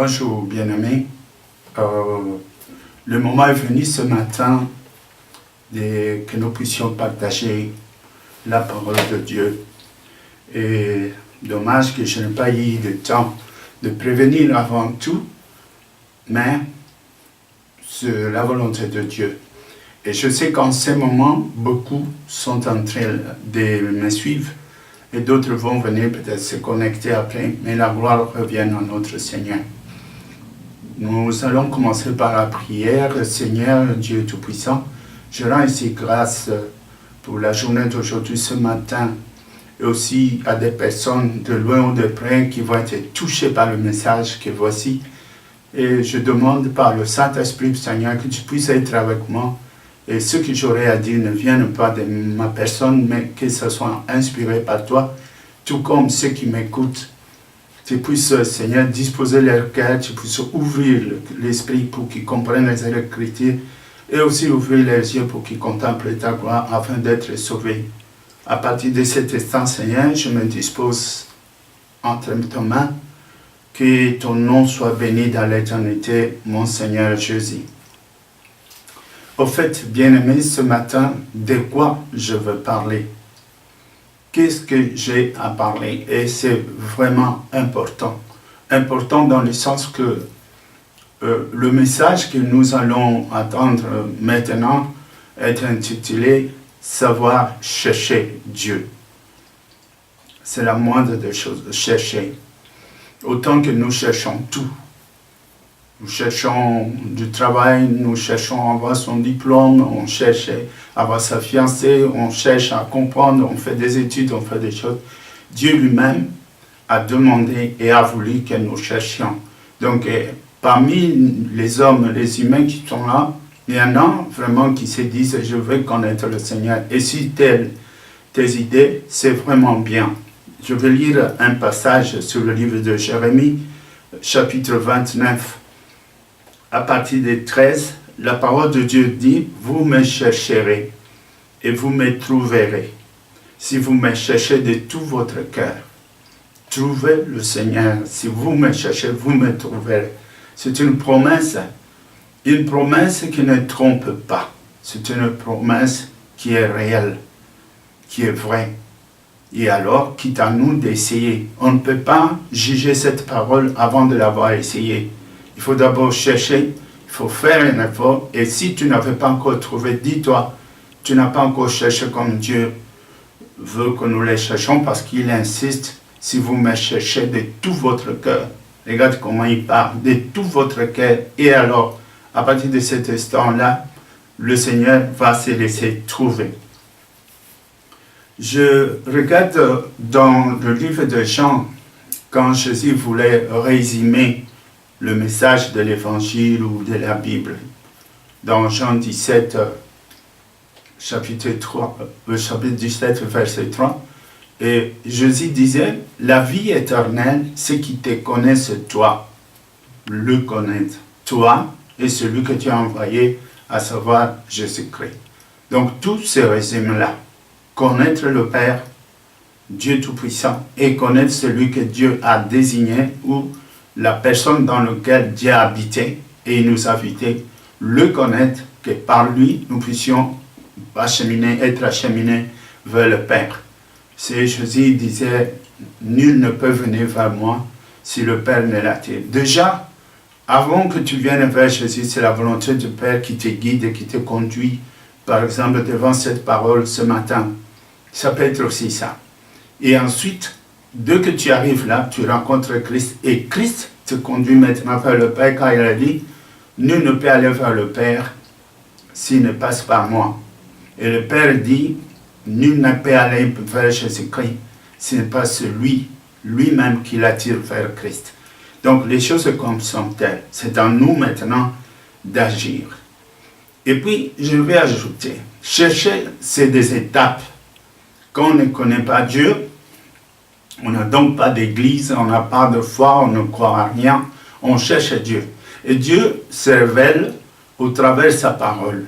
Bonjour bien-aimés. Le moment est venu ce matin que nous puissions partager la parole de Dieu. Et dommage que je n'ai pas eu le temps de prévenir avant tout, mais c'est la volonté de Dieu. Et je sais qu'en ce moment, beaucoup sont en train de me suivre et d'autres vont venir peut-être se connecter après, mais la gloire revient à notre Seigneur. Nous allons commencer par la prière. Seigneur, Dieu Tout-Puissant, je rends ici grâce pour la journée d'aujourd'hui, ce matin, et aussi à des personnes de loin ou de près qui vont être touchées par le message que voici. Et je demande par le Saint-Esprit, Seigneur, que tu puisses être avec moi. Et ce que j'aurai à dire ne vienne pas de ma personne, mais que ce soit inspiré par toi, tout comme ceux qui m'écoutent. Tu puisses, Seigneur, disposer leur cœur, tu puisses ouvrir l'esprit pour qu'ils comprennent les Écritures et aussi ouvrir les yeux pour qu'ils contemplent ta gloire afin d'être sauvés. À partir de cet instant, Seigneur, je me dispose entre tes mains, que ton nom soit béni dans l'éternité, mon Seigneur Jésus. Au fait, bien-aimés, ce matin, de quoi je veux parler? Qu'est-ce que j'ai à parler? Et c'est vraiment important. Important dans le sens que le message que nous allons attendre maintenant est intitulé « Savoir chercher Dieu ». C'est la moindre des choses, chercher. Autant que nous cherchons tout. Nous cherchons du travail, nous cherchons à avoir son diplôme, on cherche à avoir sa fiancée, on cherche à comprendre, on fait des études, on fait des choses. Dieu lui-même a demandé et a voulu que nous cherchions. Donc, parmi les hommes, les humains qui sont là, il y en a vraiment qui se disent « je veux connaître le Seigneur ». Et si tes idées, c'est vraiment bien. Je vais lire un passage sur le livre de Jérémie, chapitre 29. À partir de 13, la parole de Dieu dit « Vous me chercherez et vous me trouverez, si vous me cherchez de tout votre cœur. Trouvez le Seigneur, si vous me cherchez, vous me trouverez. » C'est une promesse qui ne trompe pas. C'est une promesse qui est réelle, qui est vraie. Et alors, quitte à nous d'essayer. On ne peut pas juger cette parole avant de l'avoir essayée. Il faut d'abord chercher, il faut faire un effort. Et si tu n'avais pas encore trouvé, dis-toi, tu n'as pas encore cherché comme Dieu veut que nous les cherchions, parce qu'il insiste, si vous me cherchez de tout votre cœur. Regarde comment il parle, de tout votre cœur. Et alors, à partir de cet instant-là, le Seigneur va se laisser trouver. Je regarde dans le livre de Jean, quand Jésus voulait résumer le message de l'évangile ou de la Bible. Dans Jean 17, chapitre 17, verset 3, et Jésus disait, « La vie éternelle, c'est qu'ils te connaissent toi, le connaître, toi et celui que tu as envoyé, à savoir Jésus-Christ. » Donc tout se résume là. Connaître le Père, Dieu Tout-Puissant, et connaître celui que Dieu a désigné ou la personne dans laquelle Dieu a habité et il nous a invités, le connaître, que par lui nous puissions être acheminés vers le Père. C'est Jésus disait, nul ne peut venir vers moi si le Père ne l'attire. Déjà, avant que tu viennes vers Jésus, c'est la volonté du Père qui te guide et qui te conduit, par exemple, devant cette parole ce matin. Ça peut être aussi ça. Et ensuite, dès que tu arrives là, tu rencontres Christ. Et Christ te conduit maintenant vers le Père, car il a dit, nul ne peut aller vers le Père s'il ne passe par moi. Et le Père dit, nul ne peut aller vers Jésus-Christ s'il n'est pas celui, lui-même, qui l'attire vers Christ. Donc, les choses comme sont telles. C'est à nous maintenant d'agir. Et puis, je vais ajouter, chercher, c'est des étapes. Quand on ne connaît pas Dieu, on n'a donc pas d'église, on n'a pas de foi, on ne croit à rien, on cherche Dieu. Et Dieu se révèle au travers de sa parole.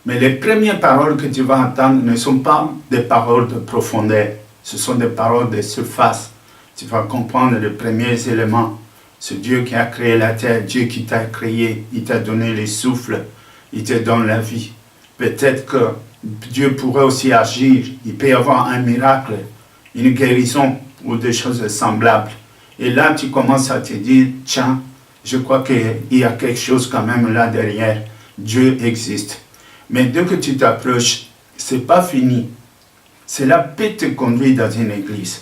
Mais les premières paroles que tu vas entendre ne sont pas des paroles de profondeur, ce sont des paroles de surface. Tu vas comprendre les premiers éléments. C'est Dieu qui a créé la terre, Dieu qui t'a créé, il t'a donné les souffles, il te donne la vie. Peut-être que Dieu pourrait aussi agir, il peut y avoir un miracle, une guérison ou des choses semblables. Et là, tu commences à te dire, tiens, je crois qu'il y a quelque chose quand même là derrière. Dieu existe. Mais dès que tu t'approches, c'est pas fini. Cela peut te conduire dans une église.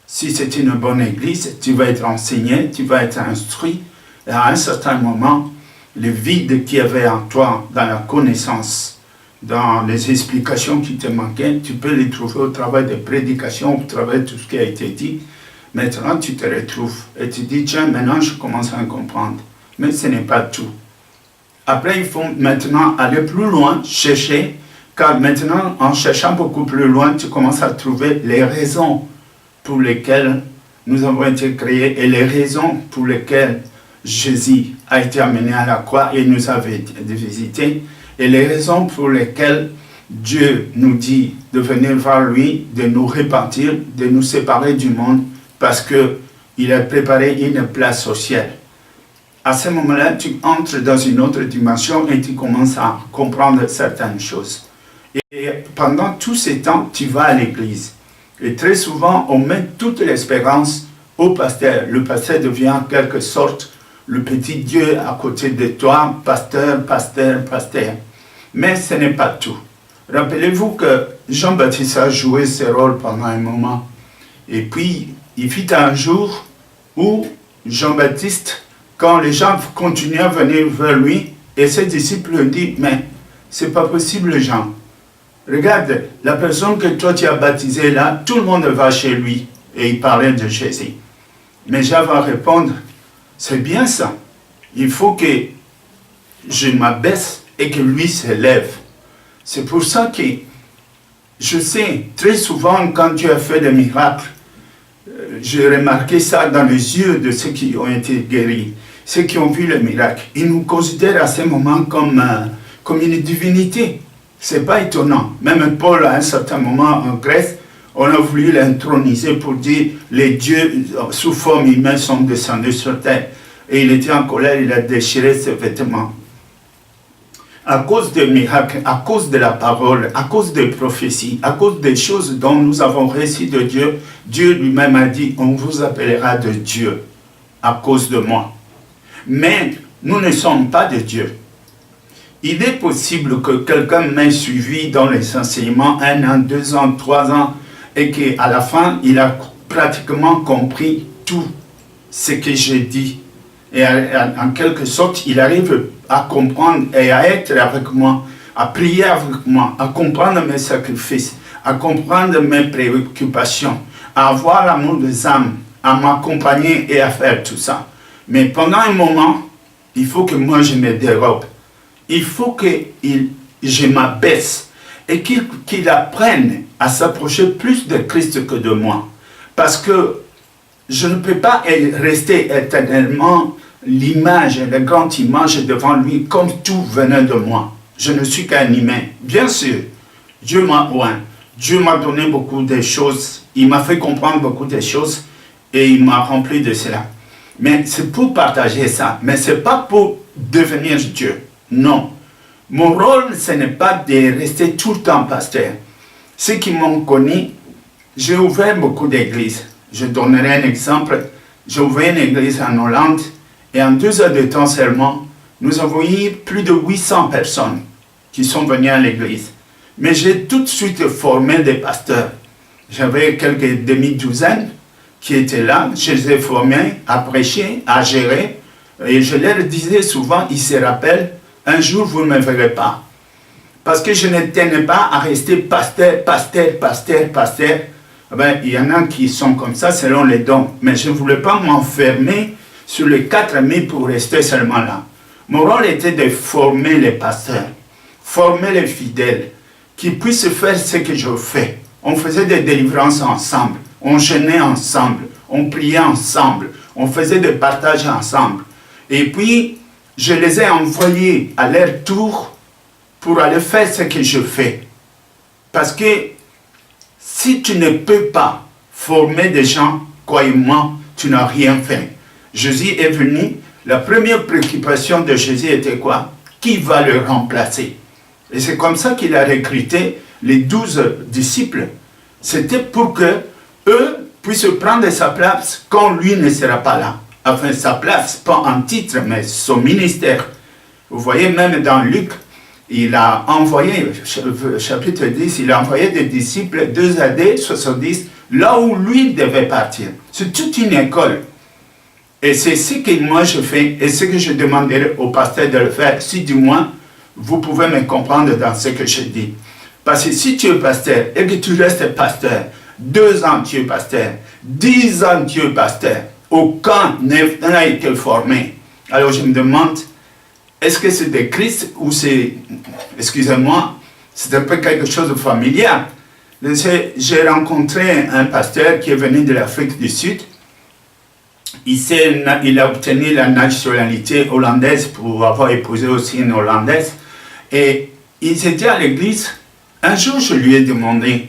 Si c'est une bonne église, tu vas être enseigné, tu vas être instruit. Et à un certain moment, le vide qu'il y avait en toi, dans la connaissance, dans les explications qui te manquaient, tu peux les trouver au travail des prédications, au travail de tout ce qui a été dit. Maintenant, tu te retrouves et tu dis, tiens, maintenant je commence à comprendre. Mais ce n'est pas tout. Après, il faut maintenant aller plus loin, chercher, car maintenant, en cherchant beaucoup plus loin, tu commences à trouver les raisons pour lesquelles nous avons été créés et les raisons pour lesquelles Jésus a été amené à la croix et nous a visité, et les raisons pour lesquelles Dieu nous dit de venir vers lui, de nous répartir, de nous séparer du monde, parce qu'il a préparé une place au ciel. À ce moment-là, tu entres dans une autre dimension et tu commences à comprendre certaines choses. Et pendant tous ces temps, tu vas à l'église. Et très souvent, on met toute l'espérance au pasteur. Le pasteur devient en quelque sorte le petit Dieu à côté de toi, pasteur, pasteur, pasteur. Mais ce n'est pas tout. Rappelez-vous que Jean-Baptiste a joué ce rôle pendant un moment. Et puis, il fut un jour où Jean-Baptiste, quand les gens continuaient à venir vers lui, et ses disciples lui disent, mais c'est pas possible, Jean. Regarde, la personne que toi tu as baptisée là, tout le monde va chez lui. Et il parlait de Jésus. Mais Jean va répondre, c'est bien ça. Il faut que je m'abaisse et que lui s'élève. C'est pour ça que je sais, très souvent quand tu as fait des miracles, j'ai remarqué ça dans les yeux de ceux qui ont été guéris, ceux qui ont vu le miracle. Ils nous considèrent à ce moment comme une divinité. C'est pas étonnant. Même Paul, à un certain moment en Grèce, on a voulu l'introniser pour dire les dieux sous forme humaine sont descendus sur terre. Et il était en colère, il a déchiré ses vêtements. À cause des miracles, à cause de la parole, à cause des prophéties, à cause des choses dont nous avons reçu de Dieu, Dieu lui-même a dit, on vous appellera de Dieu à cause de moi. Mais nous ne sommes pas de Dieu. Il est possible que quelqu'un m'ait suivi dans les enseignements 1 an, 2 ans, 3 ans, et qu'à la fin, il a pratiquement compris tout ce que j'ai dit. Et en quelque sorte, il arrive à comprendre et à être avec moi, à prier avec moi, à comprendre mes sacrifices, à comprendre mes préoccupations, à avoir l'amour des âmes, à m'accompagner et à faire tout ça. Mais pendant un moment, il faut que moi je me dérobe. Il faut que je m'abaisse et qu'il apprenne à s'approcher plus de Christ que de moi. Parce que je ne peux pas rester éternellement l'image, la grande image devant lui comme tout venait de moi. Je ne suis qu'un humain. Bien sûr, Dieu m'a oint. Dieu m'a donné beaucoup de choses. Il m'a fait comprendre beaucoup de choses et il m'a rempli de cela. Mais c'est pour partager ça. Mais ce n'est pas pour devenir Dieu. Non. Mon rôle, ce n'est pas de rester tout le temps pasteur. Ceux qui m'ont connu, j'ai ouvert beaucoup d'églises. Je donnerai un exemple. J'ai ouvert une église en Hollande et en 2 heures de temps seulement, nous avons eu plus de 800 personnes qui sont venues à l'église. Mais j'ai tout de suite formé des pasteurs. J'avais quelques demi-douzaines qui étaient là. Je les ai formés à prêcher, à gérer. Et je leur disais souvent, ils se rappellent, un jour vous ne me verrez pas. Parce que je ne tenais pas à rester pasteur, pasteur, pasteur, pasteur. Ben, il y en a qui sont comme ça selon les dons. Mais je ne voulais pas m'enfermer sur les 4000 pour rester seulement là. Mon rôle était de former les pasteurs, former les fidèles, qui puissent faire ce que je fais. On faisait des délivrances ensemble, on jeûnait ensemble, on priait ensemble, on faisait des partages ensemble. Et puis, je les ai envoyés à leur tour pour aller faire ce que je fais. Parce que si tu ne peux pas former des gens, croyez-moi, tu n'as rien fait. Jésus est venu, la première préoccupation de Jésus était quoi? Qui va le remplacer? Et c'est comme ça qu'il a recruté les 12 disciples. C'était pour que eux puissent prendre sa place quand lui ne sera pas là. Enfin, sa place, pas en titre, mais son ministère. Vous voyez, même dans Luc, il a envoyé, chapitre 10, il a envoyé des disciples 2 AD 70, là où lui devait partir. C'est toute une école. Et c'est ce que moi je fais, et ce que je demanderai au pasteur de le faire, si du moins vous pouvez me comprendre dans ce que je dis. Parce que si tu es pasteur et que tu restes pasteur, 2 ans tu es pasteur, 10 ans tu es pasteur, aucun n'a été formé. Alors je me demande, est-ce que c'est de Christ ou c'est, excusez-moi, c'est un peu quelque chose de familial. J'ai rencontré un pasteur qui est venu de l'Afrique du Sud. Il a obtenu la nationalité hollandaise pour avoir épousé aussi une hollandaise. Et il s'est dit à l'église, un jour je lui ai demandé,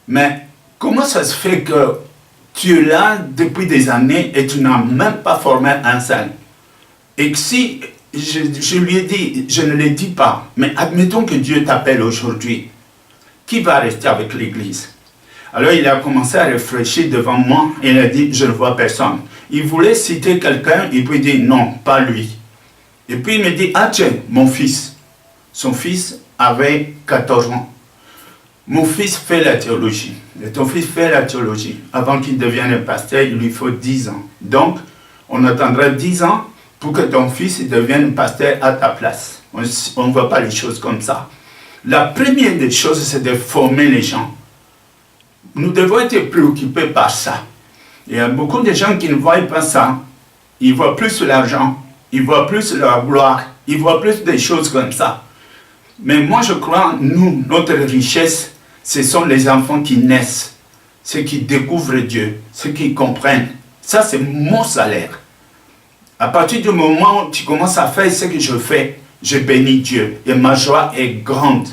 mais comment ça se fait que tu es là depuis des années et tu n'as même pas formé un seul? Et que si, je lui ai dit, je ne le dis pas, mais admettons que Dieu t'appelle aujourd'hui, qui va rester avec l'église? Alors il a commencé à réfléchir devant moi et il a dit, je ne vois personne. Il voulait citer quelqu'un, il peut dire non, pas lui. Et puis il me dit, ah tiens, mon fils. Son fils avait 14 ans. Mon fils fait la théologie. Et ton fils fait la théologie. Avant qu'il devienne pasteur, il lui faut 10 ans. Donc, on attendra 10 ans pour que ton fils devienne pasteur à ta place. On ne voit pas les choses comme ça. La première des choses, c'est de former les gens. Nous devons être préoccupés par ça. Il y a beaucoup de gens qui ne voient pas ça. Ils voient plus l'argent, ils voient plus la gloire, ils voient plus des choses comme ça. Mais moi je crois, nous, notre richesse, ce sont les enfants qui naissent, ceux qui découvrent Dieu, ceux qui comprennent. Ça c'est mon salaire. À partir du moment où tu commences à faire ce que je fais, je bénis Dieu. Et ma joie est grande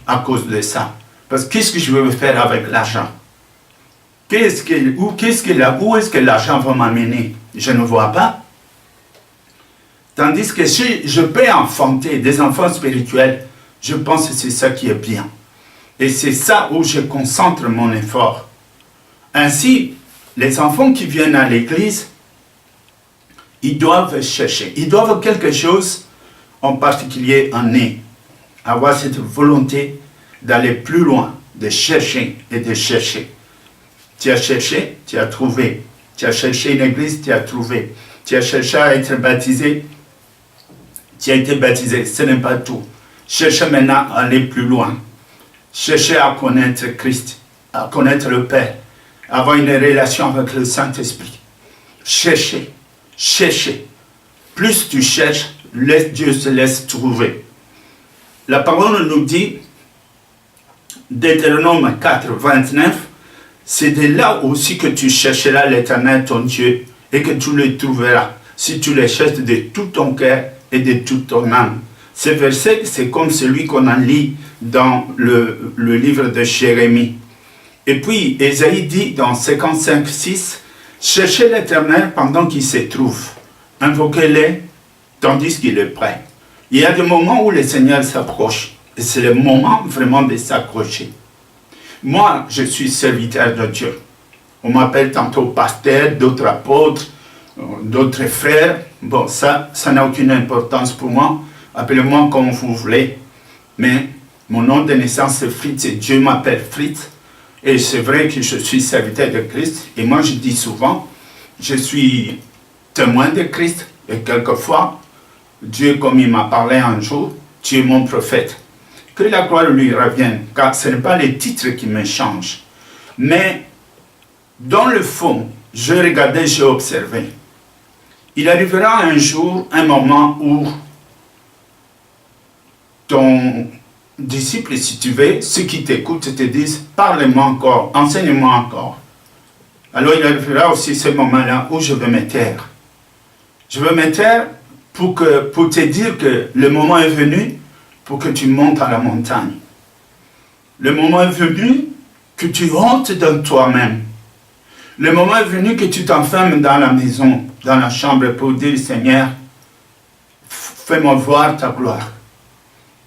à cause de ça. Parce que qu'est-ce que je veux faire avec l'argent? Où est-ce que l'argent va m'amener? Je ne vois pas. Tandis que si je peux enfanter des enfants spirituels, je pense que c'est ça qui est bien. Et c'est ça où je concentre mon effort. Ainsi, les enfants qui viennent à l'église, ils doivent chercher. Ils doivent quelque chose, en particulier en eux. Avoir cette volonté d'aller plus loin, de chercher et de chercher. Tu as cherché, tu as trouvé. Tu as cherché une église, tu as trouvé. Tu as cherché à être baptisé, tu as été baptisé. Ce n'est pas tout. Cherchez maintenant à aller plus loin. Cherchez à connaître Christ, à connaître le Père, avoir une relation avec le Saint-Esprit. Cherchez, cherchez. Plus tu cherches, Dieu se laisse trouver. La parole nous dit, Deutéronome 4, 29, c'est de là aussi que tu chercheras l'Éternel ton Dieu et que tu le trouveras si tu le cherches de tout ton cœur et de toute ton âme. Ce verset, c'est comme celui qu'on a lu dans le livre de Jérémie. Et puis, Ésaïe dit dans 55, 6, cherchez l'Éternel pendant qu'il se trouve. Invoquez-le tandis qu'il est prêt. Il y a des moments où le Seigneur s'approche. Et c'est le moment vraiment de s'accrocher. Moi, je suis serviteur de Dieu. On m'appelle tantôt pasteur, d'autres apôtres, d'autres frères. Bon, ça n'a aucune importance pour moi. Appelez-moi comme vous voulez. Mais mon nom de naissance c'est Fritz et Dieu m'appelle Fritz. Et c'est vrai que je suis serviteur de Christ. Et moi, je dis souvent, je suis témoin de Christ. Et quelquefois, Dieu, comme il m'a parlé un jour, tu es mon prophète. Que la gloire lui revienne, car ce n'est pas les titres qui me changent. Mais, dans le fond, je regardais, j'ai observé. Il arrivera un jour, un moment où ton disciple, si tu veux, ceux qui t'écoutent te disent, parle-moi encore, enseigne-moi encore. Alors il arrivera aussi ce moment-là où je vais me taire. Je vais me taire pour te dire que le moment est venu pour que tu montes à la montagne. Le moment est venu que tu rentres dans toi-même. Le moment est venu que tu t'enfermes dans la maison dans la chambre pour dire, Seigneur, fais-moi voir ta gloire.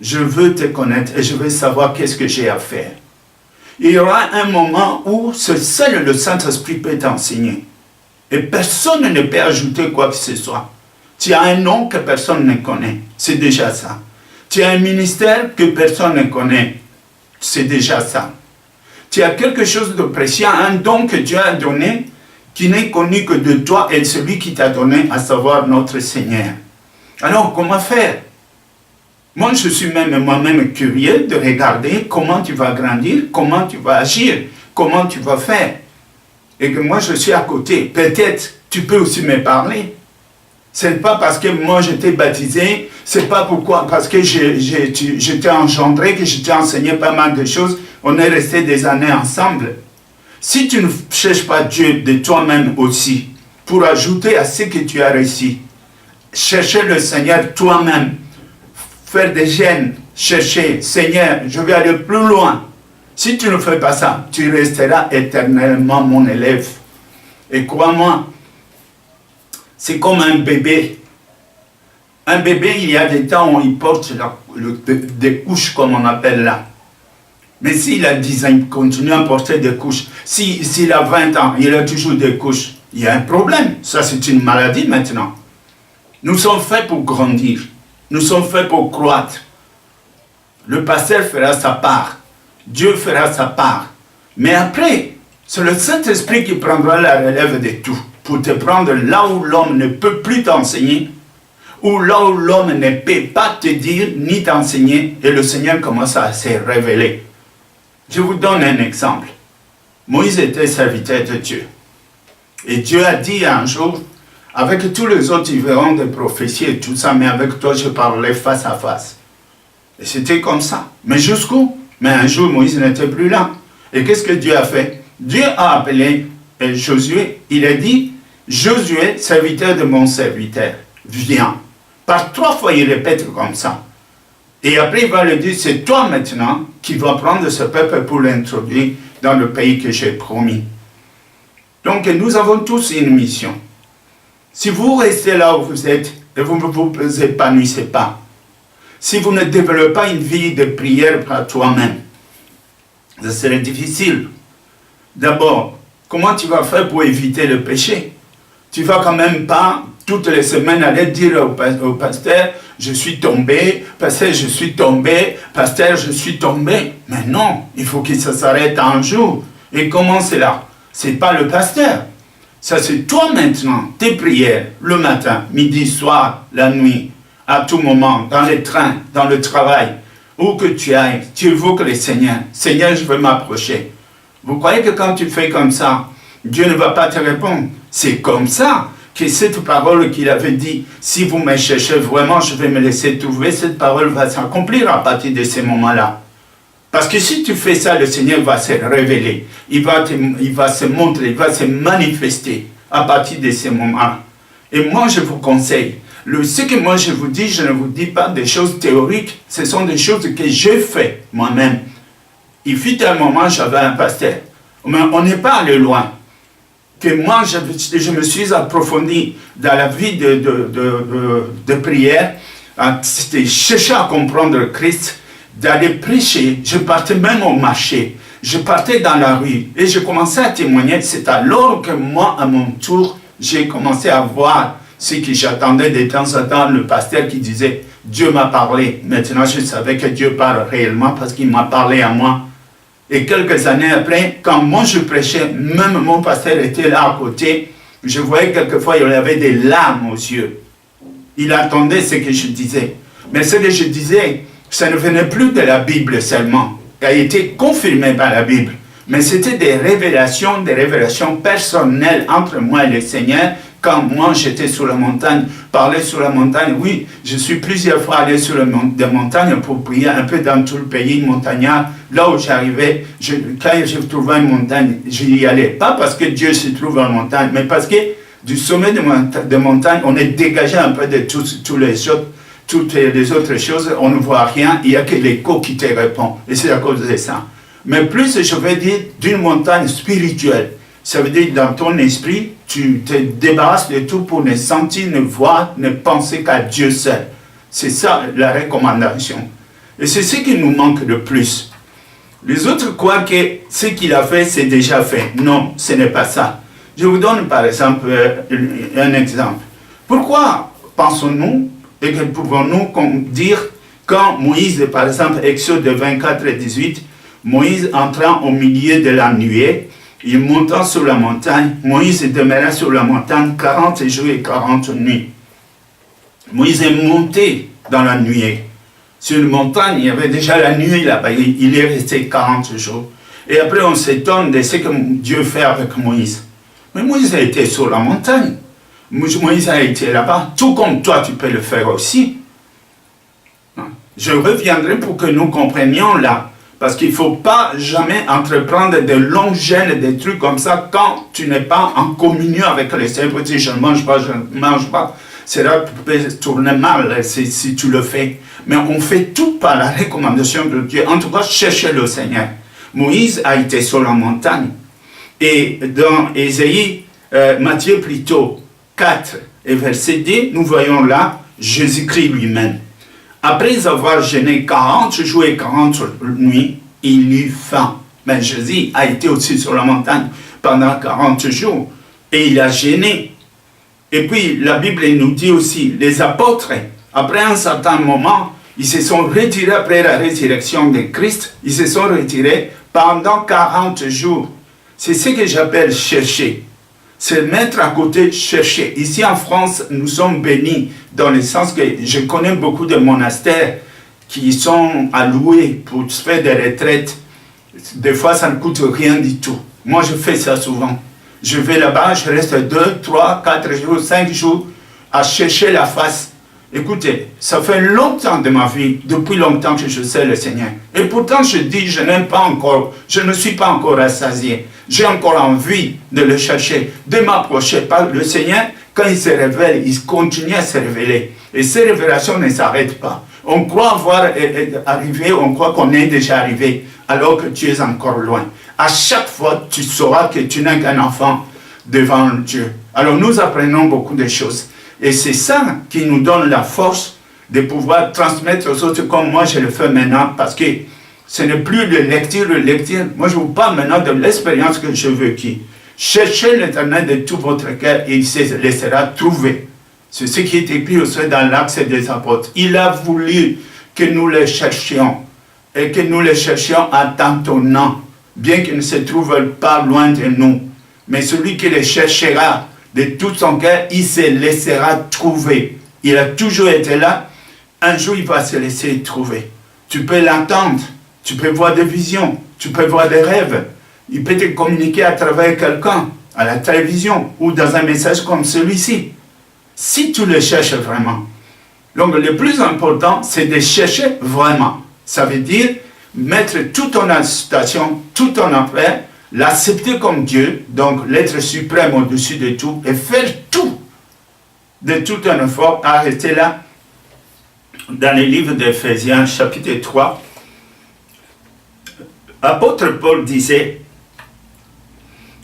Je veux te connaître et je veux savoir qu'est-ce que j'ai à faire. Il y aura un moment où seul le Saint-Esprit peut t'enseigner. Et personne ne peut ajouter quoi que ce soit. Tu as un nom que personne ne connaît. C'est déjà ça. Tu as un ministère que personne ne connaît. C'est déjà ça. Tu as quelque chose de précieux, un don que Dieu a donné, qui n'est connu que de toi et de celui qui t'a donné, à savoir notre Seigneur. Alors, comment faire? Moi, je suis moi-même curieux de regarder comment tu vas grandir, comment tu vas agir, comment tu vas faire. Et que moi, je suis à côté. Peut-être, tu peux aussi me parler. Ce n'est pas parce que moi, j'étais baptisé, c'est pas parce que j'étais engendré, que je t'ai enseigné pas mal de choses, on est resté des années ensemble. Si tu ne cherches pas Dieu de toi-même aussi, pour ajouter à ce que tu as réussi, chercher le Seigneur toi-même, faire des jeûnes, chercher, Seigneur, je vais aller plus loin. Si tu ne fais pas ça, tu resteras éternellement mon élève. Et crois-moi, c'est comme un bébé. Un bébé, il y a des temps où il porte des couches, comme on appelle là. Mais s'il a 10 ans, il continue à porter des couches. S'il a 20 ans, il a toujours des couches. Il y a un problème. Ça, c'est une maladie maintenant. Nous sommes faits pour grandir. Nous sommes faits pour croître. Le pasteur fera sa part. Dieu fera sa part. Mais après, c'est le Saint-Esprit qui prendra la relève de tout. Pour te prendre là où l'homme ne peut plus t'enseigner, ou là où l'homme ne peut pas te dire ni t'enseigner, et le Seigneur commence à se révéler. Je vous donne un exemple. Moïse était serviteur de Dieu. Et Dieu a dit un jour, avec tous les autres, ils verront des prophéties et tout ça, mais avec toi, je parlerai face à face. Et c'était comme ça. Mais jusqu'où? Mais un jour, Moïse n'était plus là. Et qu'est-ce que Dieu a fait? Dieu a appelé Josué. Il a dit, Josué, serviteur de mon serviteur, viens. Par 3 fois, il répète comme ça. Et après, il va lui dire, c'est toi maintenant qui vas prendre ce peuple pour l'introduire dans le pays que j'ai promis. Donc, nous avons tous une mission. Si vous restez là où vous êtes et vous ne vous épanouissez pas, si vous ne développez pas une vie de prière par toi-même, ça serait difficile. D'abord, comment tu vas faire pour éviter le péché? Tu ne vas quand même pas toutes les semaines aller dire au pasteur, je suis tombé, pasteur, je suis tombé, pasteur, je suis tombé. Mais non, il faut que ça s'arrête un jour. Et comment c'est là? Ce n'est pas le pasteur. Ça, c'est toi maintenant, tes prières, le matin, midi, soir, la nuit, à tout moment, dans les trains, dans le travail, où que tu ailles, tu évoques le Seigneur. Seigneur, je veux m'approcher. Vous croyez que quand tu fais comme ça, Dieu ne va pas te répondre? C'est comme ça que cette parole qu'il avait dit, si vous me cherchez vraiment, je vais me laisser trouver, cette parole va s'accomplir à partir de ces moments-là. Parce que si tu fais ça, le Seigneur va se révéler, il va se montrer, il va se manifester à partir de ces moments. Et moi, je vous conseille, ce que moi je vous dis, je ne vous dis pas des choses théoriques, ce sont des choses que j'ai fait moi-même. Il fut un moment, j'avais un pasteur, mais on n'est pas allé loin. Que moi, je me suis approfondi dans la vie de prière, c'était chercher à comprendre Christ, d'aller prêcher. Je partais même au marché, je partais dans la rue et je commençais à témoigner. C'est alors que moi, à mon tour, j'ai commencé à voir ce que j'attendais de temps en temps, le pasteur qui disait « Dieu m'a parlé ». Maintenant, je savais que Dieu parle réellement parce qu'il m'a parlé à moi. Et quelques années après, quand moi je prêchais, même mon pasteur était là à côté, je voyais quelquefois il avait des larmes aux yeux. Il attendait ce que je disais. Mais ce que je disais, ça ne venait plus de la Bible seulement, qui a été confirmé par la Bible. Mais c'était des révélations personnelles entre moi et le Seigneur. Quand moi j'étais sur la montagne, parler sur la montagne, oui, je suis plusieurs fois allé sur des montagnes pour prier un peu dans tout le pays montagnard. Là où j'arrivais, quand je trouvais une montagne, j'y allais. Pas parce que Dieu se trouve en montagne, mais parce que du sommet de montagne, on est dégagé un peu de toutes les autres choses, on ne voit rien, il n'y a que l'écho qui te répond. Et c'est à cause de ça. Mais plus je vais dire d'une montagne spirituelle, ça veut dire dans ton esprit, tu te débarrasses de tout pour ne sentir, ne voir, ne penser qu'à Dieu seul. C'est ça la recommandation. Et c'est ce qui nous manque le plus. Les autres croient que ce qu'il a fait, c'est déjà fait. Non, ce n'est pas ça. Je vous donne par exemple un exemple. Pourquoi pensons-nous et que pouvons-nous dire quand Moïse, par exemple, Exode 24 et 18, Moïse entrant au milieu de la nuée, il montant sur la montagne, Moïse demeura sur la montagne 40 jours et 40 nuits. Moïse est monté dans la nuée. Sur une montagne, il y avait déjà la nuit là-bas, il est resté 40 jours. Et après, on s'étonne de ce que Dieu fait avec Moïse. Mais Moïse a été sur la montagne. Moïse a été là-bas, tout comme toi, tu peux le faire aussi. Je reviendrai pour que nous comprenions là. Parce qu'il ne faut pas jamais entreprendre de longues gênes, des trucs comme ça, quand tu n'es pas en communion avec le Seigneur. Tu dis, je ne mange pas, je ne mange pas. Cela peut tourner mal si tu le fais. Mais on fait tout par la recommandation de Dieu. En tout cas, cherchez le Seigneur. Moïse a été sur la montagne. Et dans Ésaïe, Matthieu plutôt, 4 et verset 10, nous voyons là Jésus-Christ lui-même. Après avoir jeûné 40 jours et 40 nuits, il eut faim. Mais Jésus a été aussi sur la montagne pendant 40 jours et il a jeûné. Et puis la Bible nous dit aussi, les apôtres, après un certain moment, ils se sont retirés après la résurrection de Christ, ils se sont retirés pendant 40 jours. C'est ce que j'appelle chercher. C'est mettre à côté, chercher. Ici en France, nous sommes bénis dans le sens que je connais beaucoup de monastères qui sont alloués pour faire des retraites. Des fois, ça ne coûte rien du tout. Moi, je fais ça souvent. Je vais là-bas, je reste 2, 3, 4 jours, 5 jours à chercher la face. Écoutez, ça fait longtemps de ma vie, depuis longtemps que je sais le Seigneur. Et pourtant, je dis, je n'aime pas encore, je ne suis pas encore rassasié. J'ai encore envie de le chercher, de m'approcher par le Seigneur. Quand il se révèle, il continue à se révéler. Et ces révélations ne s'arrêtent pas. On croit avoir arrivé, on croit qu'on est déjà arrivé, alors que tu es encore loin. À chaque fois, tu sauras que tu n'es qu'un enfant devant Dieu. Alors nous apprenons beaucoup de choses. Et c'est ça qui nous donne la force de pouvoir transmettre aux autres comme moi je le fais maintenant, parce que ce n'est plus de lecture. Moi je vous parle maintenant de l'expérience que je veux qui. Cherchez l'Éternel de tout votre cœur et il se laissera trouver. C'est ce qui est écrit aussi dans l'Acte des Apôtres. Il a voulu que nous le cherchions et que nous le cherchions en tâtonnant, bien qu'il ne se trouve pas loin de nous. Mais celui qui le cherchera de tout son cœur, il se laissera trouver. Il a toujours été là. Un jour, il va se laisser trouver. Tu peux l'attendre. Tu peux voir des visions. Tu peux voir des rêves. Il peut te communiquer à travers quelqu'un, à la télévision, ou dans un message comme celui-ci. Si tu le cherches vraiment. Donc, le plus important, c'est de chercher vraiment. Ça veut dire mettre toute ton agitation, tout ton affaire, l'accepter comme Dieu, donc l'être suprême au-dessus de tout, et faire tout, de tout un effort, arrêter là. Dans le livre d'Éphésiens, chapitre 3, l'apôtre Paul disait,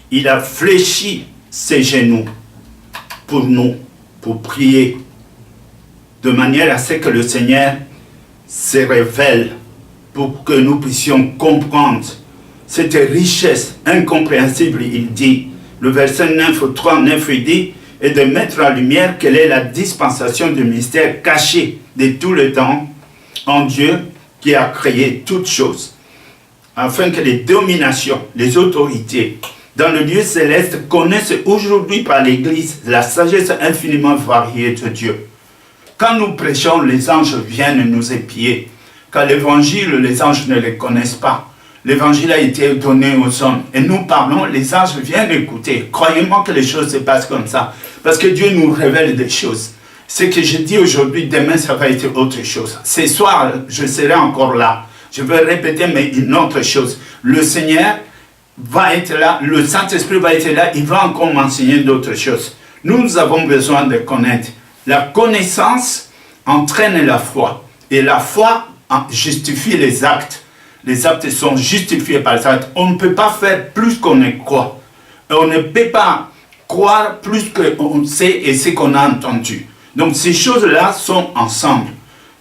il a fléchi ses genoux pour nous, pour prier, de manière à ce que le Seigneur se révèle, pour que nous puissions comprendre cette richesse incompréhensible, il dit, le verset 9, 3, 9, il dit, et de mettre en lumière quelle est la dispensation du mystère caché de tout le temps en Dieu qui a créé toutes choses, afin que les dominations, les autorités dans le lieu céleste connaissent aujourd'hui par l'Église la sagesse infiniment variée de Dieu. Quand nous prêchons, les anges viennent nous épier. Car l'évangile, les anges ne le connaissent pas. L'évangile a été donné aux hommes. Et nous parlons, les anges viennent écouter. Croyez-moi que les choses se passent comme ça. Parce que Dieu nous révèle des choses. Ce que je dis aujourd'hui, demain, ça va être autre chose. Ce soir, je serai encore là. Je vais répéter, mais une autre chose. Le Seigneur va être là, le Saint-Esprit va être là, il va encore m'enseigner d'autres choses. Nous avons besoin de connaître. La connaissance entraîne la foi. Et la foi justifie les actes. Les actes sont justifiés par les actes. On ne peut pas faire plus qu'on ne croit. Et on ne peut pas croire plus qu'on sait et ce qu'on a entendu. Donc ces choses-là sont ensemble.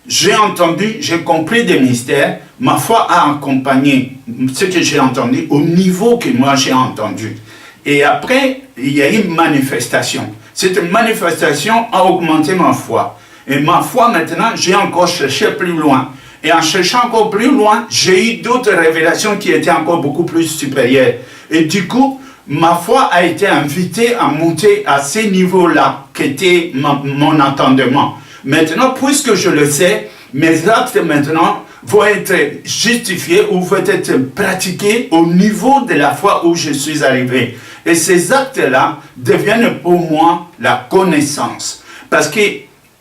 J'ai entendu, j'ai compris des mystères, ma foi a accompagné ce que j'ai entendu au niveau que moi j'ai entendu. Et après, il y a une manifestation. Cette manifestation a augmenté ma foi. Et ma foi maintenant, j'ai encore cherché plus loin. Et en cherchant encore plus loin, j'ai eu d'autres révélations qui étaient encore beaucoup plus supérieures. Et du coup, ma foi a été invitée à monter à ces niveaux-là, qui était mon entendement. Maintenant, puisque je le sais, mes actes maintenant vont être justifiés ou vont être pratiqués au niveau de la foi où je suis arrivé. Et ces actes-là deviennent pour moi la connaissance. Parce que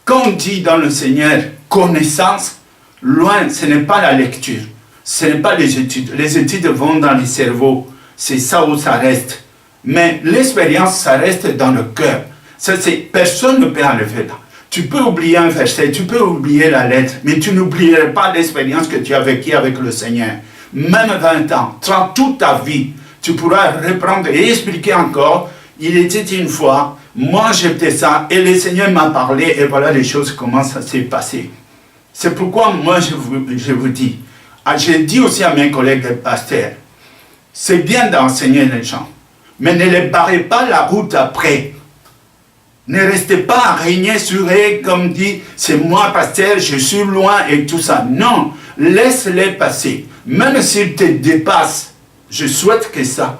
quand on dit dans le Seigneur connaissance, loin, ce n'est pas la lecture, ce n'est pas les études. Les études vont dans les cerveaux, c'est ça où ça reste. Mais l'expérience, ça reste dans le cœur. Ça, personne ne peut enlever là. Tu peux oublier un verset, tu peux oublier la lettre, mais tu n'oublieras pas l'expérience que tu as vécue avec le Seigneur. Même 20 ans, 30, toute ta vie, tu pourras reprendre et expliquer encore. Il était une fois, moi j'étais ça, et le Seigneur m'a parlé, et voilà les choses, comment ça s'est passé. C'est pourquoi moi je vous dis, j'ai dit aussi à mes collègues pasteurs, c'est bien d'enseigner les gens, mais ne les barrez pas la route après. Ne restez pas à régner sur eux comme dit, c'est moi pasteur, je suis loin et tout ça. Non, laisse-les passer. Même s'ils te dépassent, je souhaite que ça.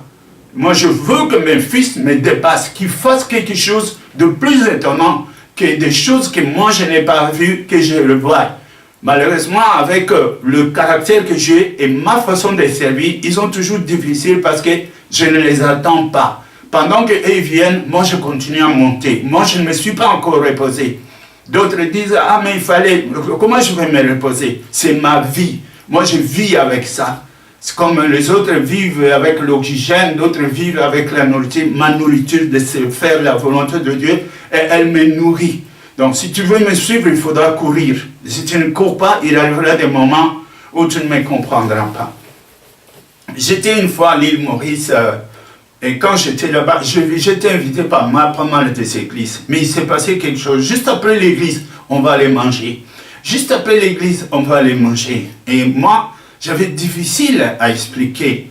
Moi, je veux que mes fils me dépassent, qu'ils fassent quelque chose de plus étonnant que des choses que moi je n'ai pas vues, que je le vois. Malheureusement, avec le caractère que j'ai et ma façon de servir, ils sont toujours difficiles parce que je ne les attends pas. Pendant qu'ils viennent, moi je continue à monter. Moi je ne me suis pas encore reposé. D'autres disent, ah mais il fallait, comment je vais me reposer? C'est ma vie. Moi je vis avec ça. C'est comme les autres vivent avec l'oxygène, d'autres vivent avec la nourriture. Ma nourriture de faire la volonté de Dieu, et elle me nourrit. Donc si tu veux me suivre, il faudra courir. Si tu ne cours pas, il arrivera des moments où tu ne me comprendras pas. J'étais une fois à l'île Maurice, et quand j'étais là-bas, j'étais invité par pas mal de ces églises. Mais il s'est passé quelque chose. Juste après l'église, on va aller manger. Juste après l'église, on va aller manger. Et moi, j'avais difficile à expliquer.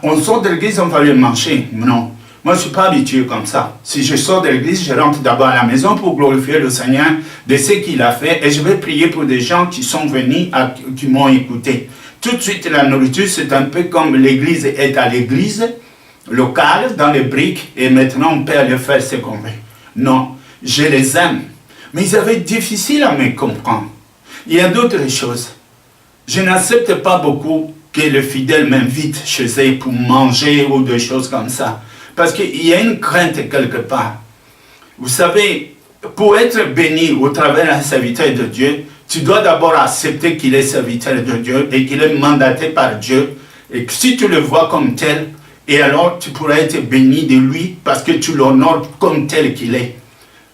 On sort de l'église, on va aller manger. Non, moi je ne suis pas habitué comme ça. Si je sors de l'église, je rentre d'abord à la maison pour glorifier le Seigneur de ce qu'il a fait. Et je vais prier pour des gens qui sont venus, qui m'ont écouté. Tout de suite, la nourriture, c'est un peu comme l'église est à l'église locale, dans les briques, et maintenant on peut aller faire ce qu'on veut. Non, je les aime. Mais ils avaient difficile à me comprendre. Il y a d'autres choses. Je n'accepte pas beaucoup que le fidèle m'invite chez eux pour manger ou des choses comme ça. Parce qu'il y a une crainte quelque part. Vous savez, pour être béni au travers d'un serviteur de Dieu, tu dois d'abord accepter qu'il est serviteur de Dieu et qu'il est mandaté par Dieu. Et que si tu le vois comme tel, et alors tu pourras être béni de lui parce que tu l'honores comme tel qu'il est.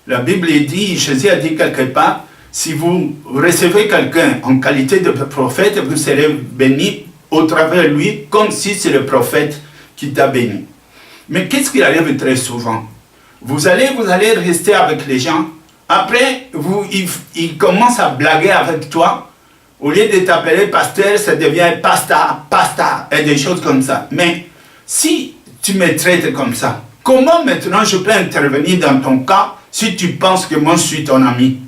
La Bible dit, Jésus a dit quelque part, si vous recevez quelqu'un en qualité de prophète, vous serez béni au travers de lui, comme si c'est le prophète qui t'a béni. Mais qu'est-ce qui arrive très souvent? Vous allez rester avec les gens, après, ils commencent à blaguer avec toi. Au lieu de t'appeler pasteur, ça devient pasta, et des choses comme ça. Mais si tu me traites comme ça, comment maintenant je peux intervenir dans ton cas si tu penses que moi je suis ton ami?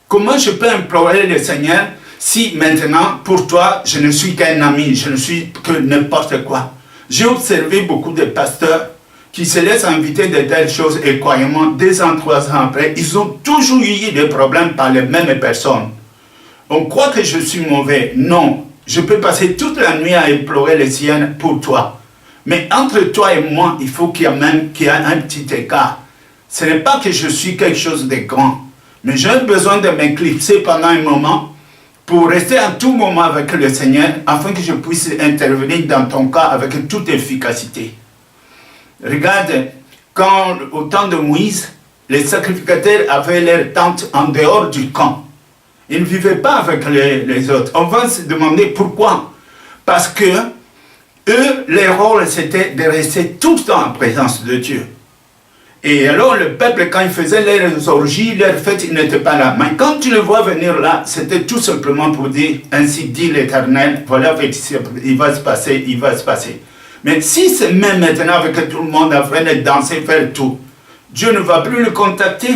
Comment je peux implorer le Seigneur si maintenant, pour toi, je ne suis qu'un ami, je ne suis que n'importe quoi? J'ai observé beaucoup de pasteurs qui se laissent inviter de telles choses et croyez-moi, 2 ans, 3 ans après, ils ont toujours eu des problèmes par les mêmes personnes. On croit que je suis mauvais. Non, je peux passer toute la nuit à implorer le Seigneur pour toi. Mais entre toi et moi, il faut qu'il y ait un petit écart. Ce n'est pas que je suis quelque chose de grand. Mais j'ai besoin de m'éclipser pendant un moment pour rester à tout moment avec le Seigneur afin que je puisse intervenir dans ton cas avec toute efficacité. Regarde, quand au temps de Moïse, les sacrificateurs avaient leur tente en dehors du camp. Ils ne vivaient pas avec les autres. On va se demander pourquoi. Parce que eux, leur rôle, c'était de rester tout le temps en présence de Dieu. Et alors le peuple, quand il faisait leurs orgies, leurs fêtes, il n'était pas là. Mais quand tu le vois venir là, c'était tout simplement pour dire, ainsi dit l'Éternel, voilà, il va se passer, il va se passer. Mais si c'est même maintenant avec tout le monde en train de danser, faire tout, Dieu ne va plus le contacter.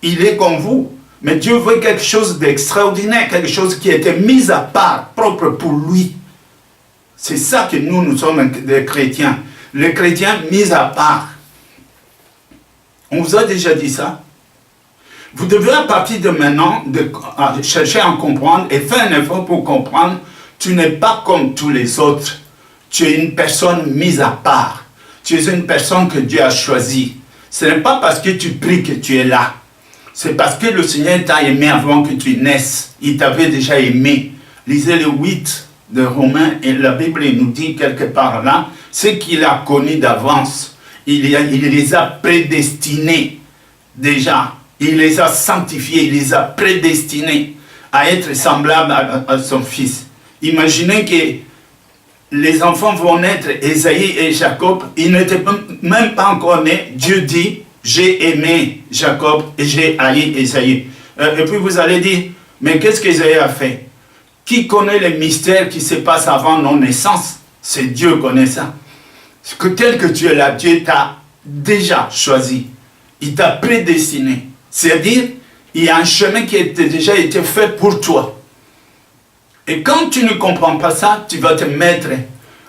Il est comme vous. Mais Dieu veut quelque chose d'extraordinaire, quelque chose qui a été mis à part, propre pour lui. C'est ça que nous sommes des chrétiens. Les chrétiens mis à part. On vous a déjà dit ça. Vous devez à partir de maintenant chercher à comprendre et faire un effort pour comprendre. Tu n'es pas comme tous les autres. Tu es une personne mise à part. Tu es une personne que Dieu a choisie. Ce n'est pas parce que tu pries que tu es là. C'est parce que le Seigneur t'a aimé avant que tu naisses. Il t'avait déjà aimé. Lisez le 8 de Romains et la Bible nous dit quelque part là, ce qu'il a connu d'avance. Il les a prédestinés déjà. Il les a sanctifiés, il les a prédestinés à être semblables à son fils. Imaginez que les enfants vont naître, Ésaïe et Jacob, ils n'étaient même pas encore nés. Dieu dit, j'ai aimé Jacob et j'ai haï Ésaïe. Et puis vous allez dire, mais qu'est-ce qu'Ésaïe a fait? Qui connaît les mystères qui se passent avant nos naissances? C'est Dieu qui connaît ça. Que tel que tu es là, Dieu t'a déjà choisi. Il t'a prédestiné. C'est-à-dire, il y a un chemin qui a déjà été fait pour toi. Et quand tu ne comprends pas ça, tu vas te mettre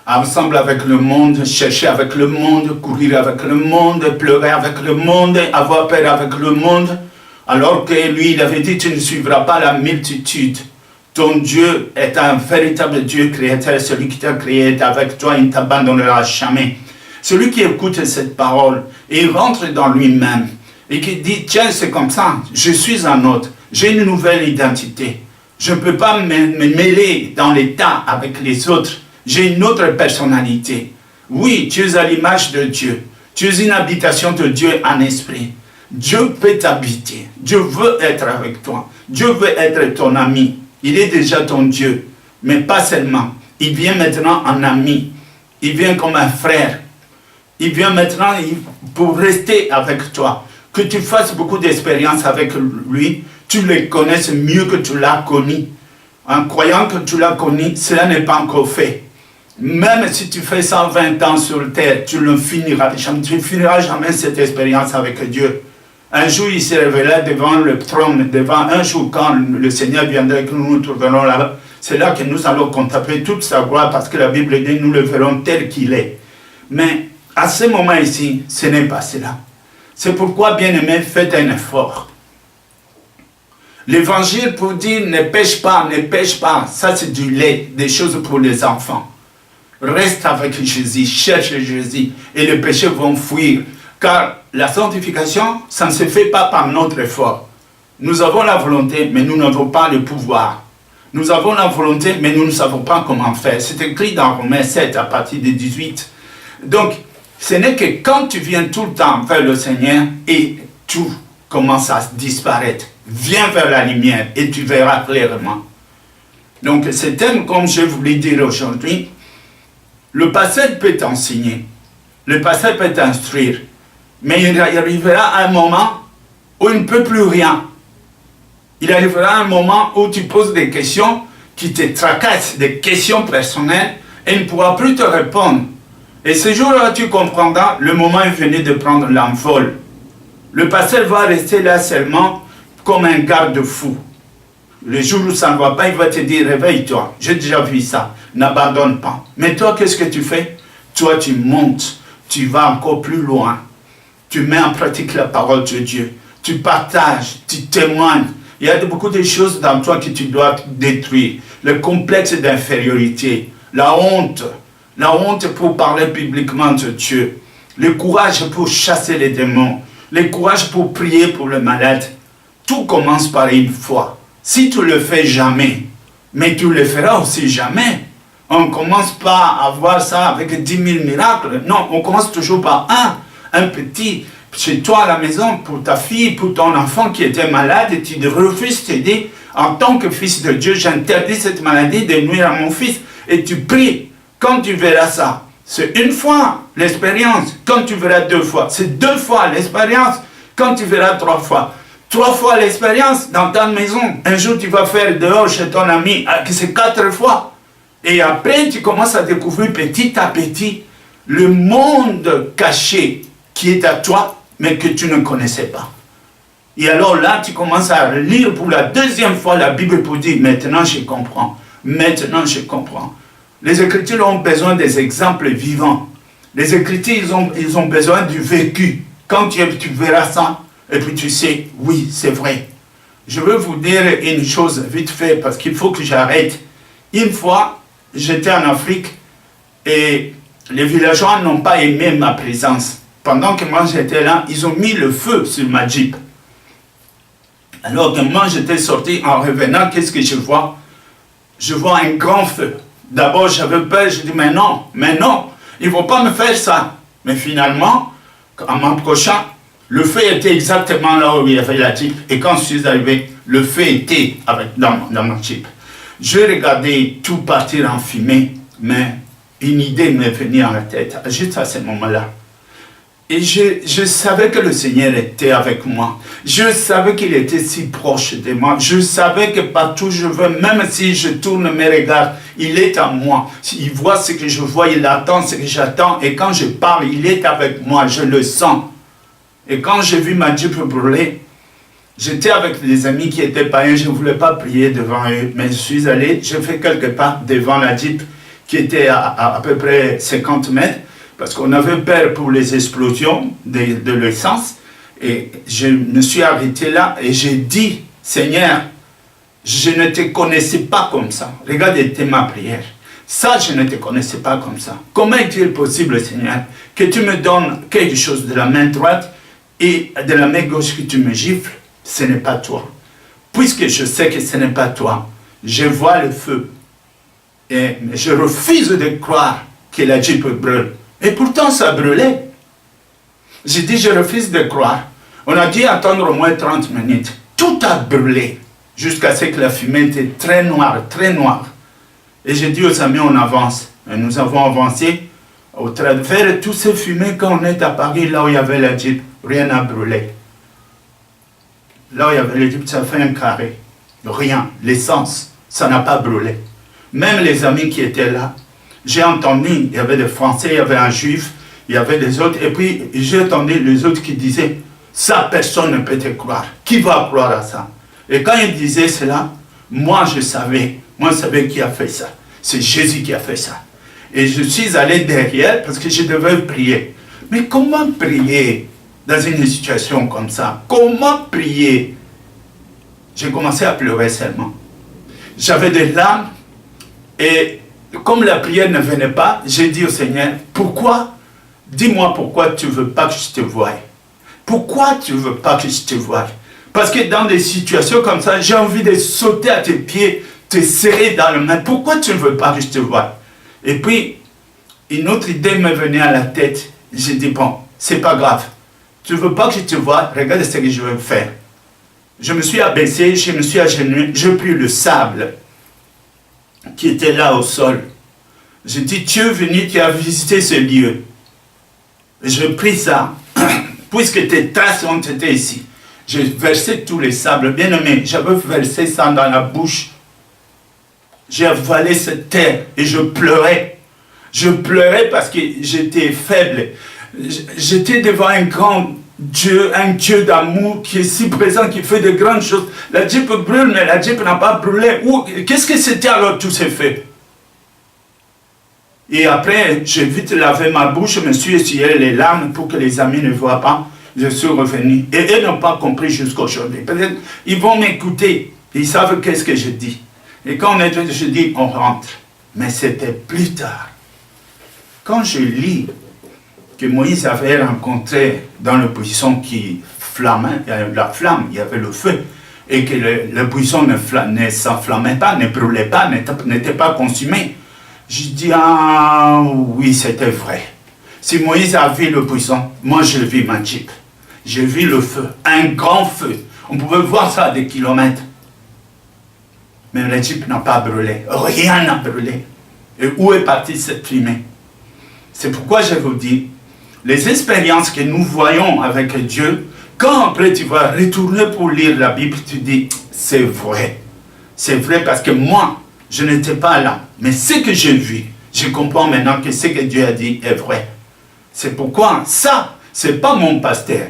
ensemble avec le monde, chercher avec le monde, courir avec le monde, pleurer avec le monde, avoir peur avec le monde. Alors que lui, il avait dit, tu ne suivras pas la multitude. Ton Dieu est un véritable Dieu créateur, celui qui t'a créé est avec toi, il ne t'abandonnera jamais. Celui qui écoute cette parole et rentre dans lui-même et qui dit, tiens, c'est comme ça, je suis un autre, j'ai une nouvelle identité. Je ne peux pas me mêler dans l'état avec les autres, j'ai une autre personnalité. Oui, tu es à l'image de Dieu, tu es une habitation de Dieu en esprit. Dieu peut t'habiter, Dieu veut être avec toi, Dieu veut être ton ami. Il est déjà ton Dieu, mais pas seulement. Il vient maintenant en ami. Il vient comme un frère. Il vient maintenant pour rester avec toi. Que tu fasses beaucoup d'expériences avec lui, tu le connaisses mieux que tu l'as connu. En croyant que tu l'as connu, cela n'est pas encore fait. Même si tu fais 120 ans sur terre, tu ne finiras jamais. Tu ne finiras jamais cette expérience avec Dieu. Un jour, il se révélera devant le trône, un jour quand le Seigneur viendra et que nous nous trouverons là-bas, c'est là que nous allons contempler toute sa gloire parce que la Bible dit nous le verrons tel qu'il est. Mais à ce moment ici, ce n'est pas cela. C'est pourquoi, bien-aimés, faites un effort. L'évangile pour dire ne pêche pas, ça c'est du lait, des choses pour les enfants. Reste avec Jésus, cherche Jésus et les péchés vont fuir. Car la sanctification, ça ne se fait pas par notre effort. Nous avons la volonté, mais nous n'avons pas le pouvoir. Nous avons la volonté, mais nous ne savons pas comment faire. C'est écrit dans Romains 7 à partir de 18. Donc, ce n'est que quand tu viens tout le temps vers le Seigneur et tout commence à disparaître. Viens vers la lumière et tu verras clairement. Donc, ce thème, comme je voulais dire aujourd'hui, le pasteur peut t'enseigner, le pasteur peut t'instruire, mais il arrivera un moment où il ne peut plus rien. Il arrivera un moment où tu poses des questions qui te tracassent, des questions personnelles, et il ne pourra plus te répondre. Et ce jour-là, tu comprendras, le moment est venu de prendre l'envol. Le pasteur va rester là seulement comme un garde-fou. Le jour où ça ne va pas, il va te dire, réveille-toi, j'ai déjà vu ça, n'abandonne pas. Mais toi, qu'est-ce que tu fais? Toi, tu montes, tu vas encore plus loin. Tu mets en pratique la parole de Dieu. Tu partages, tu témoignes. Il y a beaucoup de choses dans toi que tu dois détruire. Le complexe d'infériorité, la honte pour parler publiquement de Dieu, le courage pour chasser les démons, le courage pour prier pour le malade. Tout commence par une foi. Si tu ne le fais jamais, mais tu le feras aussi jamais. On ne commence pas à voir ça avec 10 000 miracles. Non, on commence toujours par un petit, chez toi à la maison, pour ta fille, pour ton enfant qui était malade, et tu refuses de dire, en tant que fils de Dieu, j'interdis cette maladie de nuire à mon fils. Et tu pries. Quand tu verras ça, C'est une fois l'expérience, quand tu verras 2 fois. C'est 2 fois l'expérience, quand tu verras 3 fois. 3 fois l'expérience dans ta maison. Un jour, tu vas faire dehors chez ton ami, c'est 4 fois. Et après, tu commences à découvrir petit à petit le monde caché qui est à toi, mais que tu ne connaissais pas. Et alors là, tu commences à lire pour la 2e fois la Bible pour dire, maintenant je comprends. Maintenant je comprends. Les Écritures ont besoin des exemples vivants. Les Écritures, ils ont besoin du vécu. Quand tu verras ça, et puis tu sais, oui, c'est vrai. Je veux vous dire une chose vite fait, parce qu'il faut que j'arrête. Une fois, j'étais en Afrique, et les villageois n'ont pas aimé ma présence. Pendant que moi j'étais là, ils ont mis le feu sur ma Jeep. Alors que moi j'étais sorti en revenant, qu'est-ce que je vois? Je vois un grand feu. D'abord j'avais peur, je dis mais non, ils ne vont pas me faire ça. Mais finalement, en m'approchant, le feu était exactement là où il y avait la Jeep. Et quand je suis arrivé, le feu était dans ma Jeep. Je regardais tout partir en fumée, mais une idée m'est venue à la tête, juste à ce moment-là. Et je savais que le Seigneur était avec moi. Je savais qu'il était si proche de moi. Je savais que partout je veux, même si je tourne mes regards, il est à moi. Il voit ce que je vois, il attend ce que j'attends. Et quand je parle, il est avec moi, je le sens. Et quand j'ai vu ma Jeep brûler, j'étais avec des amis qui étaient païens, je ne voulais pas prier devant eux. Mais je suis allé, j'ai fait quelques pas devant la Jeep qui était à peu près 50 mètres. Parce qu'on avait peur pour les explosions de l'essence. Et je me suis arrêté là et j'ai dit, Seigneur, je ne te connaissais pas comme ça. Regarde ma prière. Ça, je ne te connaissais pas comme ça. Comment est-il possible, Seigneur, que tu me donnes quelque chose de la main droite et de la main gauche que tu me gifles? Ce n'est pas toi. Puisque je sais que ce n'est pas toi, je vois le feu. Et je refuse de croire que la Jeep brûle. Et pourtant, ça brûlait. J'ai dit, je refuse de croire. On a dû attendre au moins 30 minutes. Tout a brûlé, jusqu'à ce que la fumée était très noire, très noire. Et j'ai dit aux amis, on avance. Et nous avons avancé au travers tous ces fumées. Quand on est à Paris, là où il y avait la Jeep, rien n'a brûlé. Là où il y avait la Jeep, ça fait un carré. Rien. L'essence, ça n'a pas brûlé. Même les amis qui étaient là, j'ai entendu, il y avait des Français, il y avait un Juif, il y avait des autres, et puis j'ai entendu les autres qui disaient, ça personne ne peut te croire, qui va croire à ça? Et quand ils disaient cela, moi je savais qui a fait ça, c'est Jésus qui a fait ça. Et je suis allé derrière parce que je devais prier. Mais comment prier dans une situation comme ça? Comment prier? J'ai commencé à pleurer seulement. J'avais des larmes et comme la prière ne venait pas, j'ai dit au Seigneur, pourquoi? Dis-moi pourquoi tu ne veux pas que je te voie. Pourquoi tu ne veux pas que je te voie? Parce que dans des situations comme ça, j'ai envie de sauter à tes pieds, te serrer dans le main. Pourquoi tu ne veux pas que je te voie? Et puis, une autre idée m'est venue à la tête. J'ai dit, bon, c'est pas grave. Tu ne veux pas que je te voie, regarde ce que je vais faire. Je me suis abaissé, je me suis agenouillé, j'ai pris le sable qui était là au sol. J'ai dit, tu es venu, tu as visité ce lieu. J'ai pris ça, puisque tes traces ont été ici. J'ai versé tous les sables. Bien aimé, j'avais versé ça dans la bouche. J'ai avalé cette terre et je pleurais. Je pleurais parce que j'étais faible. J'étais devant un grand Dieu, un Dieu d'amour qui est si présent, qui fait de grandes choses. La Jeep brûle, mais la Jeep n'a pas brûlé. Qu'est-ce que c'était alors tous ces faits? Et après, j'ai vite lavé ma bouche, je me suis essuyé les larmes pour que les amis ne voient pas. Je suis revenu. Et eux n'ont pas compris jusqu'à aujourd'hui. Peut-être ils vont m'écouter. Ils savent qu'est-ce que je dis. Et quand je dis, on rentre. Mais c'était plus tard. Quand je lis que Moïse avait rencontré dans le buisson qui flammait, la flamme, il y avait le feu, et que le buisson ne s'enflammait pas, ne brûlait pas, n'était pas consumé. Je dis, ah oui, c'était vrai. Si Moïse a vu le buisson, moi je vis ma Jeep. J'ai vu le feu, un grand feu. On pouvait voir ça à des kilomètres. Mais la Jeep n'a pas brûlé. Rien n'a brûlé. Et où est partie cette fumée? C'est pourquoi je vous dis, les expériences que nous voyons avec Dieu, quand après tu vas retourner pour lire la Bible, tu dis, c'est vrai. C'est vrai parce que moi, je n'étais pas là. Mais ce que j'ai vu, je comprends maintenant que ce que Dieu a dit est vrai. C'est pourquoi ça, ce n'est pas mon pasteur.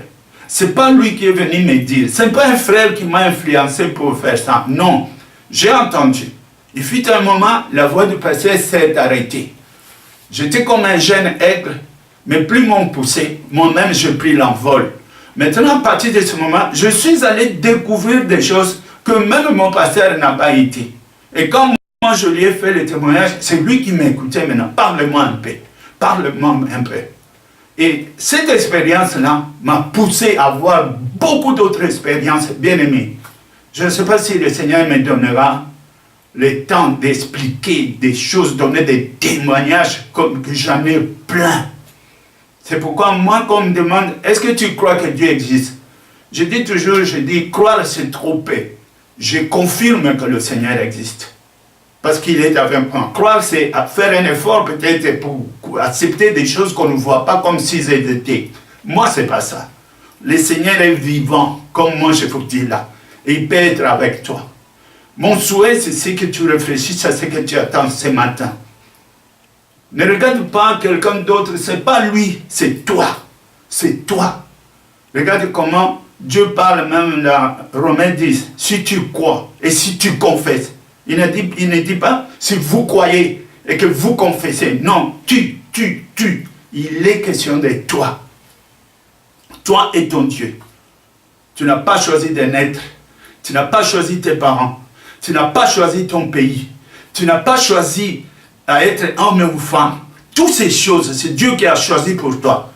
Ce n'est pas lui qui est venu me dire. Ce n'est pas un frère qui m'a influencé pour faire ça. Non, j'ai entendu. Il fut un moment, la voix du pasteur s'est arrêtée. J'étais comme un jeune aigle, mais plus m'ont poussé, moi-même j'ai pris l'envol. Maintenant, à partir de ce moment, je suis allé découvrir des choses que même mon pasteur n'a pas été. Et quand moi je lui ai fait le témoignage, c'est lui qui m'écoutait maintenant. Parle-moi un peu. Parle-moi un peu. Et cette expérience-là m'a poussé à avoir beaucoup d'autres expériences bien aimées. Je ne sais pas si le Seigneur me donnera le temps d'expliquer des choses, donner des témoignages comme que j'en ai plein. C'est pourquoi moi, quand on me demande, est-ce que tu crois que Dieu existe? Je dis toujours, croire c'est trop peu. Je confirme que le Seigneur existe. Parce qu'il est avec moi. Croire, c'est faire un effort peut-être pour accepter des choses qu'on ne voit pas comme s'ils étaient. Moi, ce n'est pas ça. Le Seigneur est vivant, comme moi je vous dis là. Et il peut être avec toi. Mon souhait, c'est que tu réfléchisses à ce que tu attends ce matin. Ne regarde pas quelqu'un d'autre, ce n'est pas lui, c'est toi. C'est toi. Regarde comment Dieu parle même dans Romains 10. Si tu crois et si tu confesses. Il ne dit pas si vous croyez et que vous confessez. Non, tu. Il est question de toi. Toi et ton Dieu. Tu n'as pas choisi de naître. Tu n'as pas choisi tes parents. Tu n'as pas choisi ton pays. Tu n'as pas choisi à être homme ou femme. Toutes ces choses, c'est Dieu qui a choisi pour toi.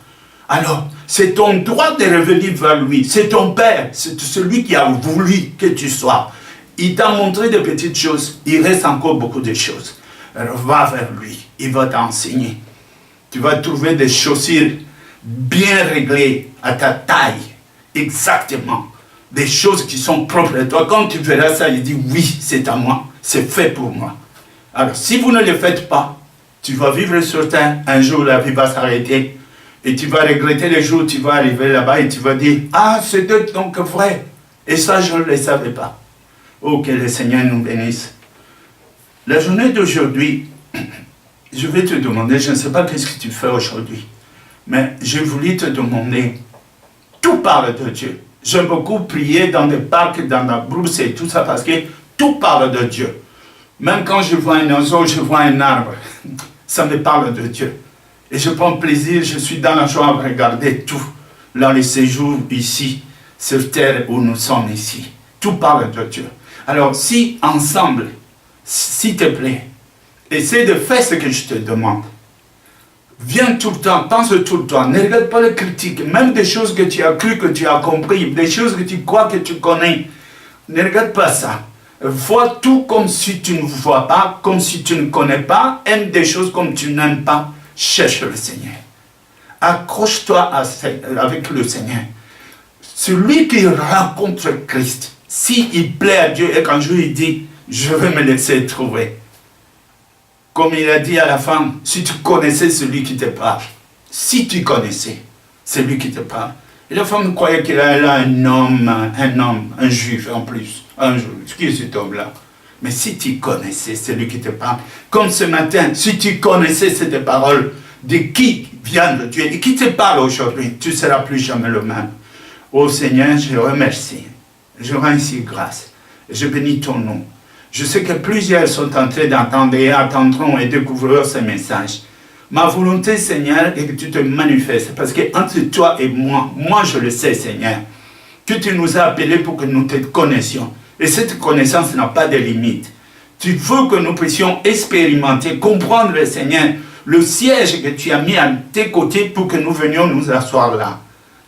Alors, c'est ton droit de revenir vers lui. C'est ton Père. C'est celui qui a voulu que tu sois. Il t'a montré des petites choses. Il reste encore beaucoup de choses. Alors, va vers lui. Il va t'enseigner. Tu vas trouver des chaussures bien réglées à ta taille. Exactement. Des choses qui sont propres à toi. Quand tu verras ça, il dit oui, c'est à moi. C'est fait pour moi. Alors, si vous ne le faites pas, tu vas vivre sur terre. Un jour, la vie va s'arrêter. Et tu vas regretter le jour où tu vas arriver là-bas et tu vas dire, ah, c'était donc vrai. Et ça, je ne le savais pas. Oh, que le Seigneur nous bénisse. La journée d'aujourd'hui, je vais te demander, je ne sais pas qu'est-ce que tu fais aujourd'hui, mais j'ai voulu te demander, tout parle de Dieu. J'aime beaucoup prier dans des parcs, dans la brousse et tout ça, parce que tout parle de Dieu. Même quand je vois un oiseau, je vois un arbre, ça me parle de Dieu. Et je prends plaisir, je suis dans la joie à regarder tout, dans les séjours ici, sur terre où nous sommes ici. Tout parle de Dieu. Alors, si ensemble, s'il te plaît, essaie de faire ce que je te demande. Viens tout le temps, pense tout le temps, ne regarde pas les critiques, même des choses que tu as cru, que tu as compris, des choses que tu crois que tu connais. Ne regarde pas ça. Vois tout comme si tu ne vois pas, comme si tu ne connais pas, aime des choses comme tu n'aimes pas, cherche le Seigneur. Accroche-toi avec le Seigneur. Celui qui rencontre Christ, s'il plaît à Dieu et qu'un jour il dit, je vais me laisser trouver. Comme il a dit à la femme, si tu connaissais celui qui te parle, si tu connaissais celui qui te parle. Et la femme croyait qu'il avait là un homme, un juif en plus. Qui est cet homme-là? Mais si tu connaissais celui qui te parle, comme ce matin, si tu connaissais cette parole de qui vient de Dieu et qui te parle aujourd'hui, tu ne seras plus jamais le même. Ô Seigneur, je remercie. Je rends ici grâce. Je bénis ton nom. Je sais que plusieurs sont en train d'entendre et attendront et découvriront ce message. Ma volonté, Seigneur, est que tu te manifestes. Parce que entre toi et moi je le sais, Seigneur, que tu nous as appelés pour que nous te connaissions. Et cette connaissance n'a pas de limite. Tu veux que nous puissions expérimenter, comprendre, le Seigneur, le siège que tu as mis à tes côtés pour que nous venions nous asseoir là.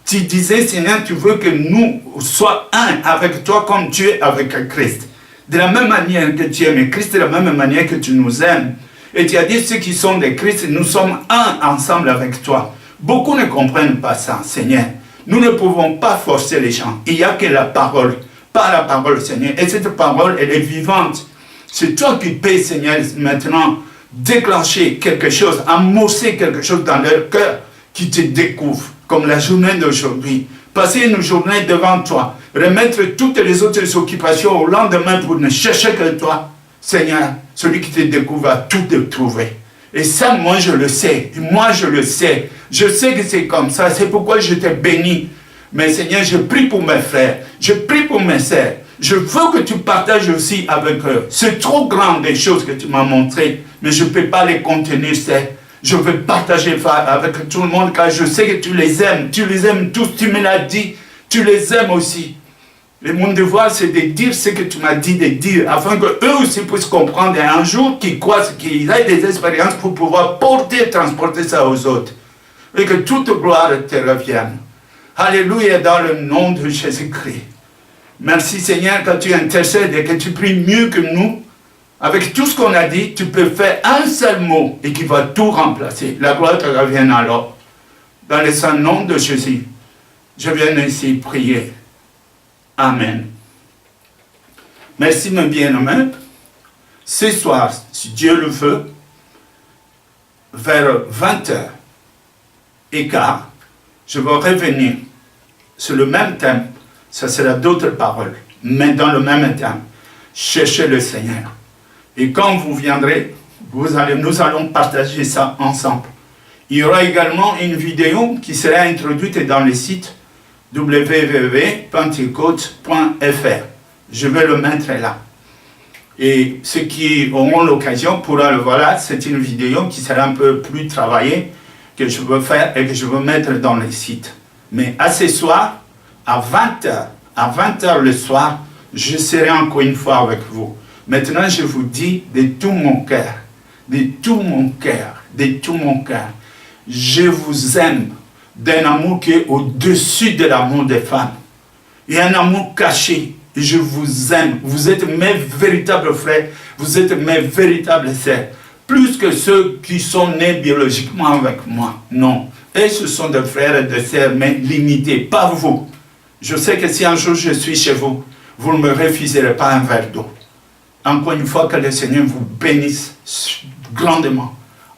Tu disais, Seigneur, tu veux que nous soyons un avec toi comme tu es avec Christ. De la même manière que tu aimes Christ, de la même manière que tu nous aimes. Et tu as dit, ceux qui sont de Christ, nous sommes un ensemble avec toi. Beaucoup ne comprennent pas ça, Seigneur. Nous ne pouvons pas forcer les gens. Il n'y a que la parole. Pas la parole, Seigneur. Et cette parole, elle est vivante. C'est toi qui peux, Seigneur, maintenant, déclencher quelque chose, amorcer quelque chose dans leur cœur qui te découvre, comme la journée d'aujourd'hui. Passer une journée devant toi, remettre toutes les autres occupations au lendemain pour ne chercher que toi. Seigneur, celui qui te découvre va tout te trouver. Et ça, moi, je le sais. Moi, je le sais. Je sais que c'est comme ça. C'est pourquoi je t'ai béni. Mais Seigneur, je prie pour mes frères. Je prie pour mes sœurs. Je veux que tu partages aussi avec eux. C'est trop grand des choses que tu m'as montrées. Mais je ne peux pas les contenir, c'est. Je veux partager avec tout le monde car je sais que tu les aimes. Tu les aimes tous. Tu me l'as dit. Tu les aimes aussi. Et mon devoir, c'est de dire ce que tu m'as dit de dire, afin qu'eux aussi puissent comprendre et un jour qu'ils croient, qu'ils aient des expériences pour pouvoir porter, transporter ça aux autres. Et que toute gloire te revienne. Alléluia, dans le nom de Jésus-Christ. Merci Seigneur, quand tu intercèdes et que tu pries mieux que nous, avec tout ce qu'on a dit, tu peux faire un seul mot et qui va tout remplacer. La gloire te revienne alors. Dans le saint nom de Jésus, je viens ainsi prier. Amen. Merci mes bien-aimés. Ce soir, si Dieu le veut, vers 20h15, je vais revenir sur le même thème. Ça sera d'autres paroles, mais dans le même thème. Cherchez le Seigneur. Et quand vous viendrez, nous allons partager ça ensemble. Il y aura également une vidéo qui sera introduite dans le site www.pentecôte.fr. Je vais le mettre là. Et ceux qui auront l'occasion pourront le voir. C'est une vidéo qui sera un peu plus travaillée que je veux faire et que je veux mettre dans le site. Mais à ce soir, à 20h le soir, je serai encore une fois avec vous. Maintenant, je vous dis de tout mon cœur, de tout mon cœur, de tout mon cœur, je vous aime d'un amour qui est au-dessus de l'amour des femmes. Il y a un amour caché. Et je vous aime. Vous êtes mes véritables frères. Vous êtes mes véritables sœurs. Plus que ceux qui sont nés biologiquement avec moi. Non. Et ce sont des frères et des sœurs, mais limités. Pas vous. Je sais que si un jour je suis chez vous, vous ne me refuserez pas un verre d'eau. Encore une fois, que le Seigneur vous bénisse grandement,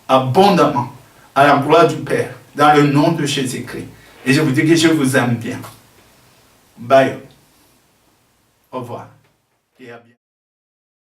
abondamment, à la gloire du Père. Dans le nom de Jésus-Christ. Et je vous dis que je vous aime bien. Bye. Au revoir. Et à bientôt.